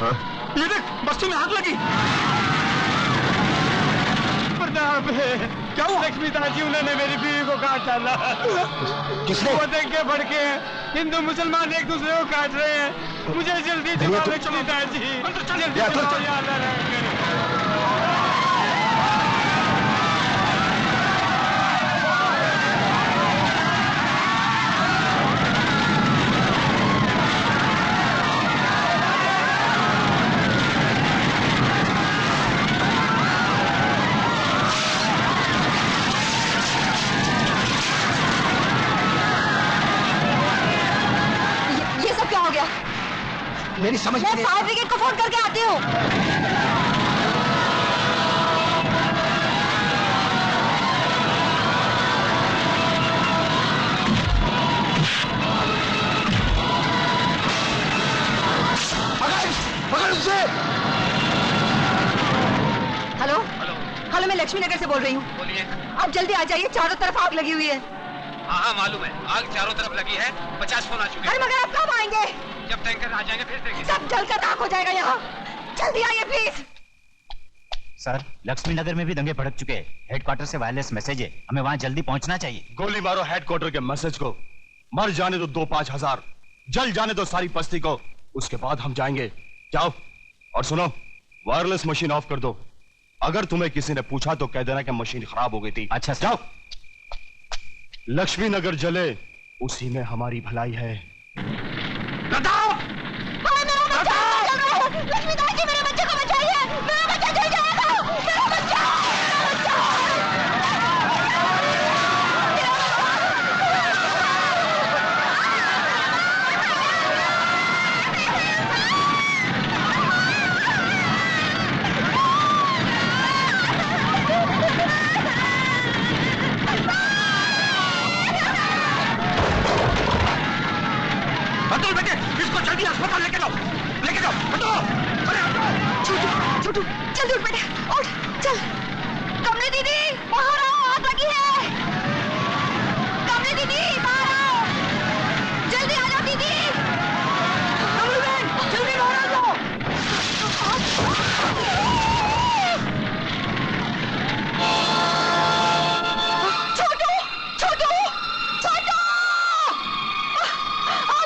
ये देख, बस्ती में आग लगी। प्रताप, क्या हुआ? लक्ष्मी दाजी, उन्होंने मेरी बीवी को काट डाला। किसने? वो दंगे भड़के हैं, हिंदू मुसलमान एक दूसरे को काट रहे हैं। मुझे जल्दी दिखाओ लक्ष्मी दाजी, जल्दी दिखाओ यार। मेरी समझ में मैं फायर ब्रिगेड को फोन करके आती हूँ। पकड़ उसे। हेलो हेलो, मैं लक्ष्मी नगर से बोल रही हूँ। बोलिए। अब जल्दी आ जाइए, चारों तरफ आग लगी हुई है। हाँ मालूम है, आग चारों तरफ लगी है। 50 फोन आ चुके हैं। अरे मगर आप कब आएंगे? जब टैंकर आ जाएंगे फिर देंगे। सब जलकर राख हो जाएगा यहाँ। जल्दी आइए प्लीज। सर, लक्ष्मी नगर में भी दंगे भड़क चुके हैं। हेडक्वार्टर से वायरलेस मैसेज है, हमें वहाँ जल्दी पहुँचना चाहिए। गोली मारो हेडक्वार्टर के मैसेज को। मर जाने दो 2-5 हजार, जल जाने दो सारी बस्ती को, उसके बाद हम जाएंगे। जाओ और सुनो, वायरलेस मशीन ऑफ कर दो। अगर तुम्हें किसी ने पूछा तो कह देना कि मशीन खराब हो गई थी। अच्छा जाओ। लक्ष्मी नगर जले उसी में हमारी भलाई है। लक्ष्मी दादी, मेरे बच्चे को बचाइए, मेरा बच्चा जल जाएगा, मेरा बच्चा। अतुल बेटे, इसको जल्दी अस्पताल लेके जाओ, लेके जाओ। अरे छोटू, जल्दी उठ बेटे, उठ, चल। कमली दीदी, बाहर आओ, आग लगी है। कमली दीदी, बाहर आओ, जल्दी आ जाओ दीदी। कमली बहन, जल्दी बाहर आ जाओ। छोटू, छोटू, छोटू,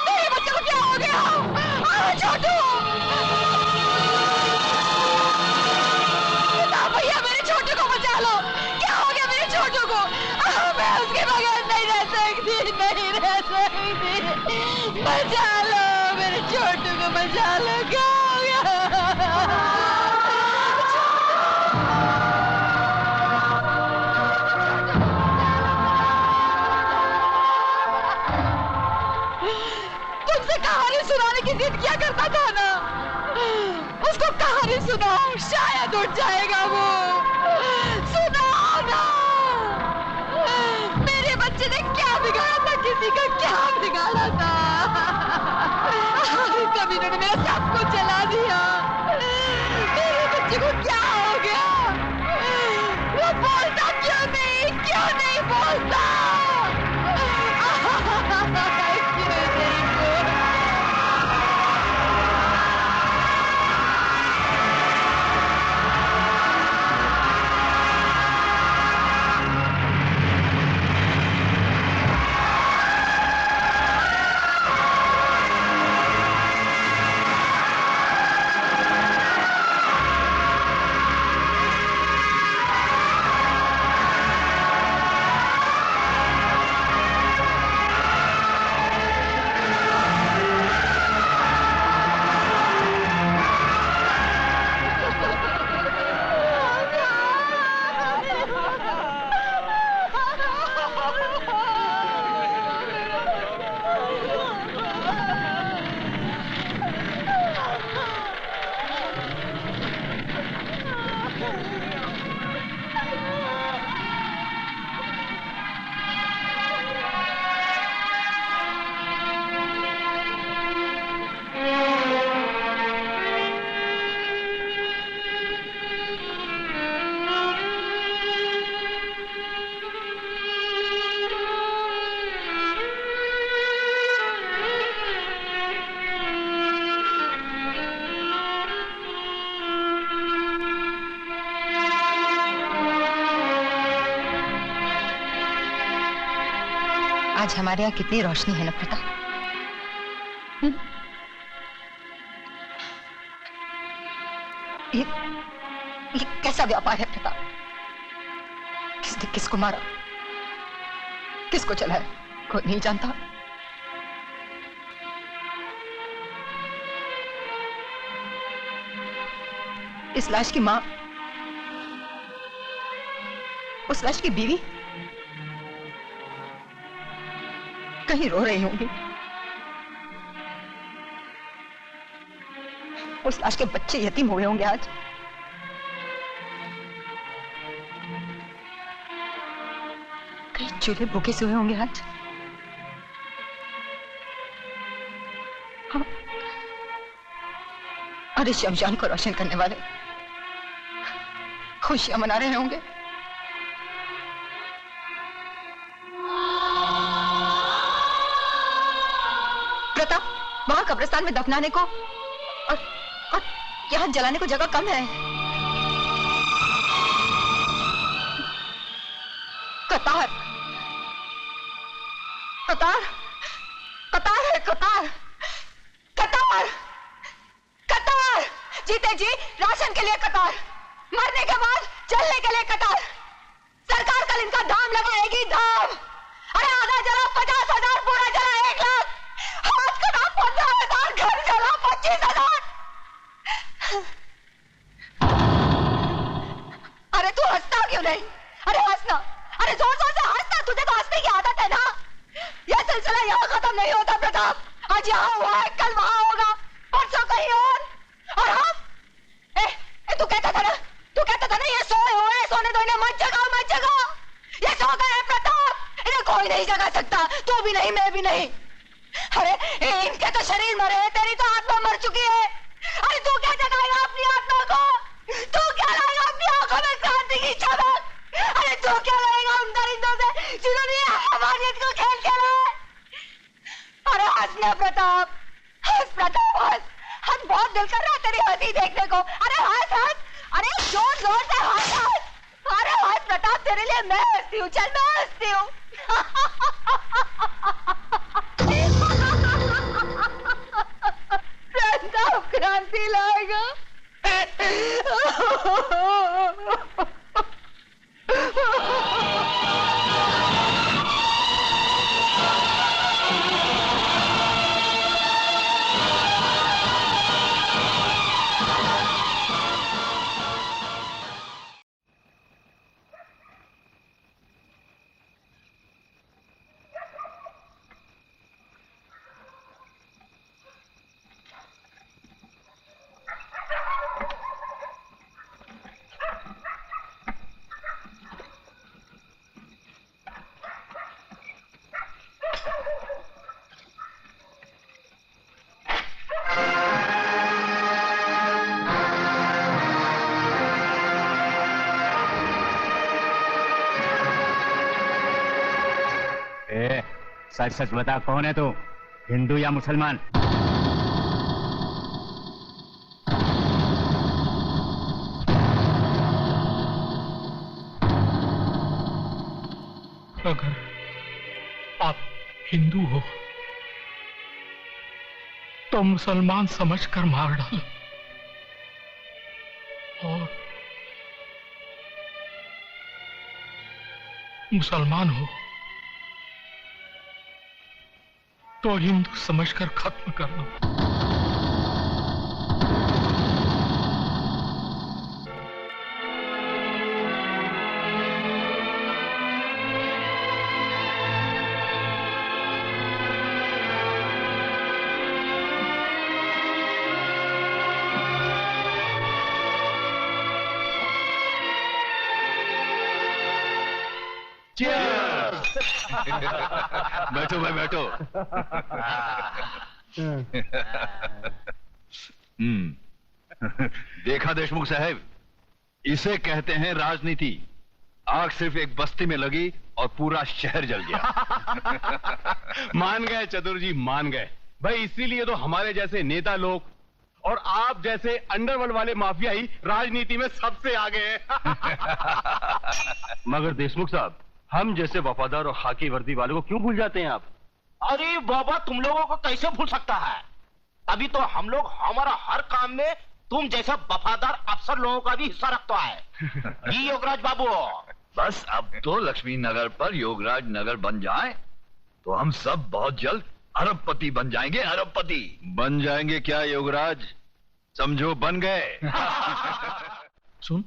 मेरे बच्चे को क्या हो गया? छोटू, भैया मेरे छोटू को बचा लो। क्या हो गया मेरे छोटू को? मैं उसके बगैर नहीं रह सकती, नहीं रह सकती। बचा लो मेरे छोटू को, बचा लो। क्या हो गया? तुमसे कहानी सुनाने की जिद किया करता था ना, उसको कहानी सुनाओ, शायद उठ जाएगा वो। सुनाओ ना। मेरे बच्चे ने क्या बिगाड़ा था, किसी का क्या बिगाड़ा था? कभी इन्होंने मेरा सब कुछ जला दिया। मेरे बच्चे को क्या हो गया? वो बोलता क्यों नहीं बोलता? आज हमारे यहाँ कितनी रोशनी है ना प्रताप। ये कैसा व्यापार है प्रताप? किसने किसको मारा, किसको चलाया, कोई नहीं जानता। इस लाश की मां, उस लाश की बीवी कहीं रो रही होंगी। उस लाश के बच्चे यतीम हुए होंगे आज। कहीं चूल्हे भूखे से हुए होंगे आज। हाँ। और इस शमशान को रोशन करने वाले खुशियां मना रहे होंगे। प्रताप, वहां कब्रिस्तान में दफनाने को और यहाँ जलाने को जगह कम है। कतार, कतार, कतार है, कतार, कतार, कतार। जीते जी राशन के लिए कतार, मरने के बाद जलने के लिए कतार। सरकार कल इनका दाम लगाएगी, दाम। अरे आधा जला 50,000, पूरा जला 1 लाख, हाथ कटा 15,000, घर जला 25,000। अरे तू हंसता क्यों नहीं? अरे हंसना, अरे जोर जोर से हंसना, तुझे तो हंसने की आदत है ना। यह सिलसिला यहाँ खत्म नहीं होता प्रताप। आज यहाँ हुआ है, कल वहां होगा, परसों कहीं और हम तू कहता था ना, तू कहता था ना ये सोए हुए, सोने दो इन्हें, मत जगाओ, मत जगाओ। ये सो गए हैं प्रताप, इन्हें कोई नहीं जगा सकता, तू भी नहीं, मैं भी नहीं। अरे इनके तो शरीर मरे हैं, तेरी तो आत्मा मर चुकी है। अरे तू क्या जगाएगा अपनी आत्मा को? तू क्या लाएगा अपनी आंखों में क्रांति की चमक? अरे तू क्या लाएगा उन दरिंदों से जिन्होंने हमारियत को खेल खेला है? अरे हंसना प्रताप, हंस प्रताप, हंस। हंस, बहुत दिल कर रहा है तेरी हंसी देखने को। अरे हंस, हंस, अरे जोर जोर से हंस, हंस। अरे हंस प्रताप, तेरे लिए मैं हंसती हूँ, चल मैं हंसती हूँ। प्रताप क्रांति लाएगा। सच सच बता, कौन है तू, हिंदू या मुसलमान? अगर आप हिंदू हो तो मुसलमान समझकर मार डालो, और मुसलमान हो तो हिंदू समझकर खत्म कर दो। बैठो भाई बैठो। देखा देशमुख साहब, इसे कहते हैं राजनीति। आग सिर्फ एक बस्ती में लगी और पूरा शहर जल गया। मान गए चतुर जी, मान गए भाई। इसीलिए तो हमारे जैसे नेता लोग और आप जैसे अंडरवर्ल्ड वाले माफिया ही राजनीति में सबसे आगे हैं। मगर देशमुख साहब, हम जैसे वफादार और खाकी वर्दी वालों को क्यों भूल जाते हैं आप? अरे बाबा, तुम लोगों को कैसे भूल सकता है? अभी तो हम लोग हमारा हर काम में तुम जैसा वफादार अफसर लोगों का भी हिस्सा रखता है। जी योगराज बाबू। बस अब तो लक्ष्मी नगर पर योगराज नगर बन जाए तो हम सब बहुत जल्द अरबपति बन जाएंगे। अरबपति बन जाएंगे क्या योगराज? समझो बन गए। सुन,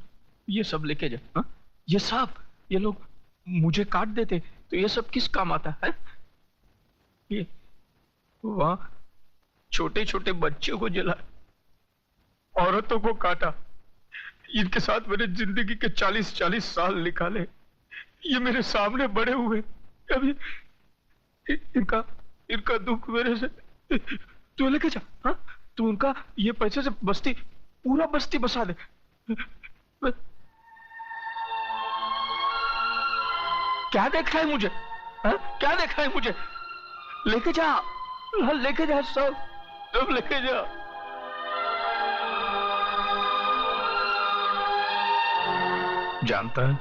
ये सब लेके जा। हा? ये सांप, ये लोग मुझे काट देते तो ये सब किस काम आता है? ये वहां छोटे छोटे बच्चों को जला, औरतों को काटा, इनके साथ मैंने जिंदगी के 40-40 साल निकाले। ये मेरे सामने बड़े हुए, अभी इनका दुख मेरे से तू लेके जा। हाँ, तू उनका ये पैसे से बस्ती, पूरा बस्ती बसा दे। क्या देखा है मुझे? हाँ? क्या देखा है मुझे? लेके जा, लेके जा, सब लेके जा। जानता है,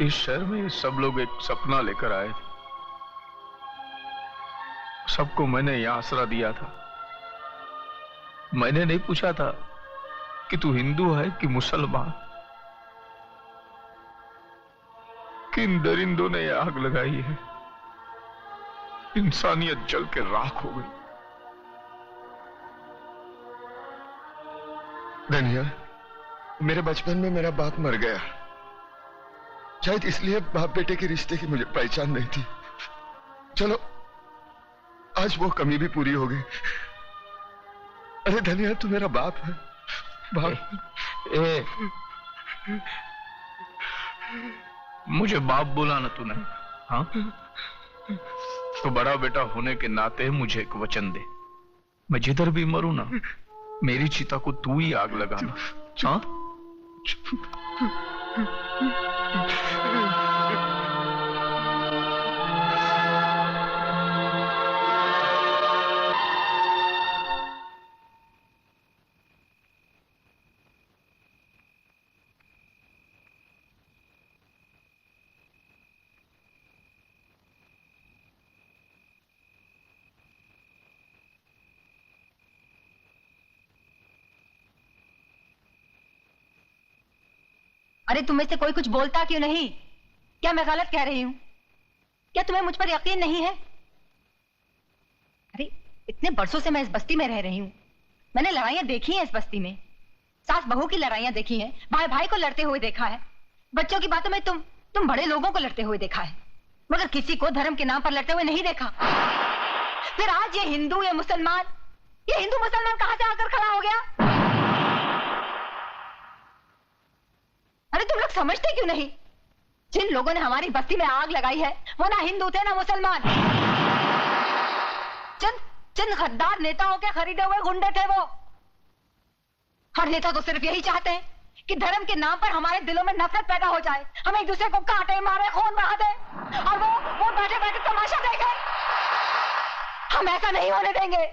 इस शहर में सब लोग एक सपना लेकर आए थे। सबको मैंने यहां आसरा दिया था। मैंने नहीं पूछा था कि तू हिंदू है कि मुसलमान। किन दरिंदों ने आग लगाई है, इंसानियत जल के राख हो गई। धनिया, मेरे बचपन में मेरा बाप मर गया। शायद इसलिए बाप बेटे के रिश्ते की मुझे पहचान नहीं थी। चलो, आज वो कमी भी पूरी हो गई। अरे धनिया, तू मेरा बाप है। बाप। मुझे बाप बोला ना तूने? हाँ, तो बड़ा बेटा होने के नाते मुझे एक वचन दे। मैं जिधर भी मरूं ना, मेरी चिता को तू ही आग लगाना। हाँ? अरे तुम्हें से कोई कुछ बोलता क्यों नहीं? क्या मैं गलत कह रही हूं? क्या तुम्हें मुझ पर यकीन नहीं है? अरे इतने बरसों से मैं इस बस्ती में रह रही हूं। मैंने लड़ाइयां देखी हैं इस बस्ती में, सास बहू की लड़ाइयां देखी हैं, भाई भाई को लड़ते हुए देखा है, बच्चों की बातों में तुम बड़े लोगों को लड़ते हुए देखा है, मगर किसी को धर्म के नाम पर लड़ते हुए नहीं देखा। फिर आज ये हिंदू या मुसलमान, ये हिंदू मुसलमान कहां से आकर खड़ा हो गया? अरे तुम लोग समझते क्यों नहीं? जिन लोगों ने हमारी बस्ती में आग लगाई है वो ना हिंदू थे ना मुसलमान। चंद गद्दार नेताओं के खरीदे हुए गुंडे थे वो। हर नेता तो सिर्फ यही चाहते हैं कि धर्म के नाम पर हमारे दिलों में नफरत पैदा हो जाए, हम एक दूसरे को काटे मारे खून बहा दे और वो बैठे बैठे तमाशा देखे। हम ऐसा नहीं होने देंगे।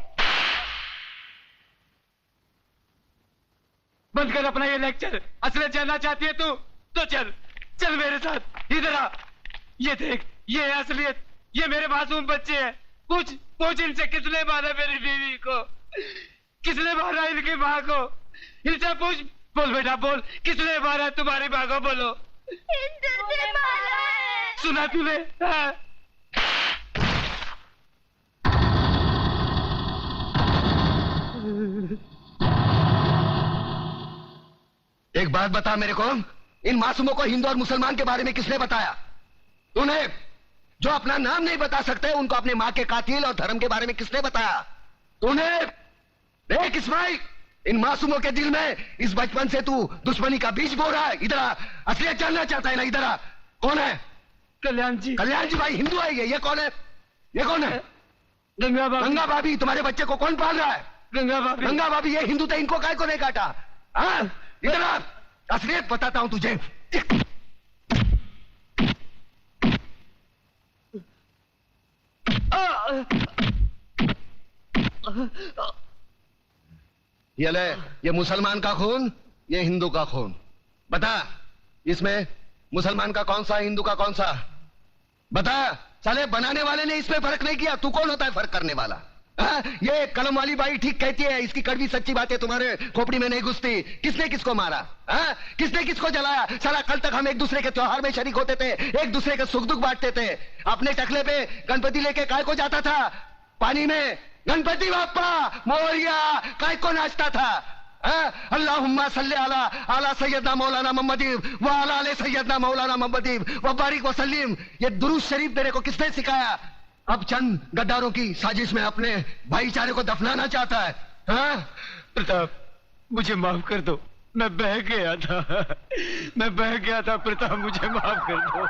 बंद कर अपना ये लेक्चर। असलियत जानना चाहती है तू तो चल मेरे साथ। इधर आ, ये देख, ये है असलियत। ये मेरे मासूम बच्चे हैं। पूछ इनसे किसने मारा मेरी बीवी को, किसने मारा इनकी माँ को। इनसे पूछ। बोल बेटा बोल, किसने मारा तुम्हारी माँ को? बोलो। हिंदू ने मारा है। सुना तूने? हाँ। एक बात बता मेरे को, इन मासूमों को हिंदू और मुसलमान के बारे में किसने बताया? तूने? जो अपना नाम नहीं बता सकते उनको अपने मां के कातिल और धर्म के बारे में किसने बताया? तूने? देख इस्माइल, इन मासूमों के दिल में इस बचपन से तू दुश्मनी का बीज बो रहा है। इधर आ, असलियत जानना चाहता है ना? इधर आ। कौन है? कल्याण जी। कल्याण जी भाई हिंदू है ये कौन है? ये कौन है? गंगा भाभी। गंगा भाभी। तुम्हारे बच्चे को कौन पाल रहा है? गंगा भाभी। गंगा भाभी ये हिंदू थे, इनको काय को नहीं काटा? हाँ, इधर आ, असलियत बताता हूं तुझे। ये ले, ये मुसलमान का खून, ये हिंदू का खून। बता, इसमें मुसलमान का कौन सा, हिंदू का कौन सा? बता। साले बनाने वाले ने इसमें फर्क नहीं किया, तू कौन होता है फर्क करने वाला? ये कलम वाली बाई ठीक कहती है, इसकी कड़वी सच्ची बातें तुम्हारे खोपड़ी में नहीं घुसती। किसने किसको मारा? किसने किसको जलाया? साला कल तक हम एक दूसरे के त्योहार में शरीक होते थे, एक दूसरे के सुख दुख बांटते थे। अपने टकले पे गणपति लेके काय को जाता था? पानी में गणपति बाप्पा मोरिया काय को नाचता था? अल्लाहुम्मा सल्ली अला अला सैयदना मौलाना मोहम्मदी व अला आले सैयदना मौलाना मोहम्मदी व बारिक वसल्लिम। ये दुरूद शरीफ तेरे को किसने सिखाया? अब चंद गद्दारों की साजिश में अपने भाईचारे को दफनाना चाहता है। प्रताप, मुझे माफ कर दो, मैं बह गया था, मैं बह गया था। प्रताप, मुझे माफ कर दो।